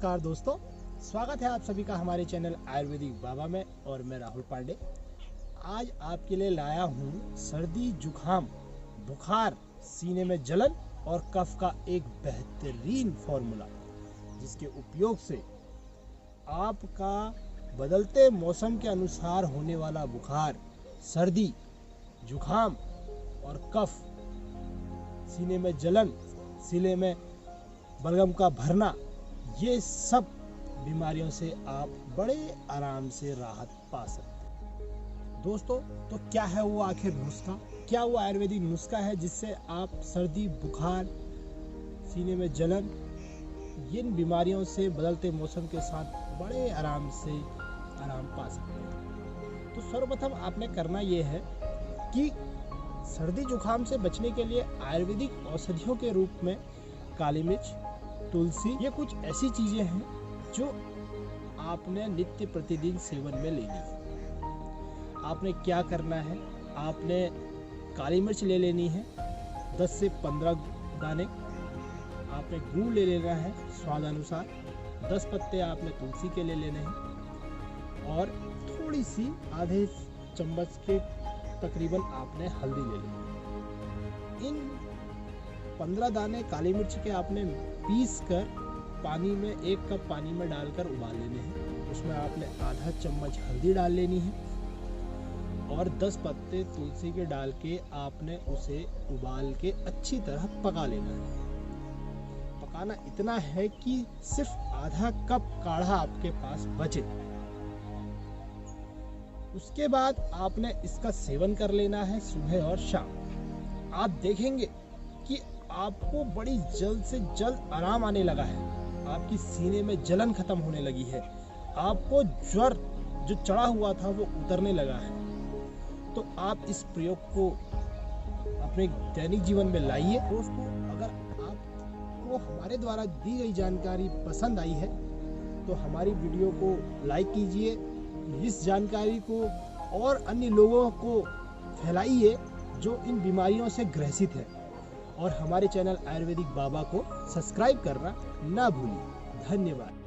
नमस्कार दोस्तों, स्वागत है आप सभी का हमारे चैनल आयुर्वेदिक बाबा में। और मैं राहुल पांडे आज आपके लिए लाया हूँ सर्दी जुखाम बुखार सीने में जलन और कफ का एक बेहतरीन फॉर्मूला, जिसके उपयोग से आपका बदलते मौसम के अनुसार होने वाला बुखार, सर्दी जुखाम और कफ, सीने में जलन, सीने में बलगम का भरना, ये सब बीमारियों से आप बड़े आराम से राहत पा सकते हैं। दोस्तों, तो क्या है वो आखिर नुस्खा? क्या वो आयुर्वेदिक नुस्खा है जिससे आप सर्दी बुखार सीने में जलन, इन बीमारियों से बदलते मौसम के साथ बड़े आराम से आराम पा सकते हैं? तो सर्वप्रथम आपने करना ये है कि सर्दी जुखाम से बचने के लिए आयुर्वेदिक औषधियों के रूप में काली मिर्च, तुलसी, ये कुछ ऐसी चीजें हैं जो आपने नित्य प्रतिदिन सेवन में लेनी है। आपने क्या करना है, आपने काली मिर्च ले लेनी है 10 से 15 दाने, आपने गुड़ ले लेना है स्वाद अनुसार, 10 पत्ते आपने तुलसी के ले लेने हैं और थोड़ी सी आधे चम्मच के तकरीबन आपने हल्दी ले लेनी है। इन 15 दाने काली मिर्च के आपने पीस कर पानी में 1 कप पानी में डालकर उबाल लेने हैं। उसमें आपने आधा चम्मच हल्दी डाल लेनी है और 10 पत्ते तुलसी के डाल के आपने उसे उबाल के अच्छी तरह पका लेना है। पकाना इतना है कि सिर्फ आधा कप काढ़ा आपके पास बचे। उसके बाद आपने इसका सेवन कर लेना है सुबह और शाम। आप देखेंगे कि आपको बड़ी जल्द से जल्द आराम आने लगा है, आपकी सीने में जलन खत्म होने लगी है, आपको ज्वर जो चढ़ा हुआ था वो उतरने लगा है। तो आप इस प्रयोग को अपने दैनिक जीवन में लाइए। दोस्तों, अगर आपको हमारे द्वारा दी गई जानकारी पसंद आई है तो हमारी वीडियो को लाइक कीजिए, इस जानकारी को और अन्य लोगों को फैलाइए जो इन बीमारियों से ग्रसित है, और हमारे चैनल आयुर्वेदिक बाबा को सब्सक्राइब करना ना भूलिए। धन्यवाद।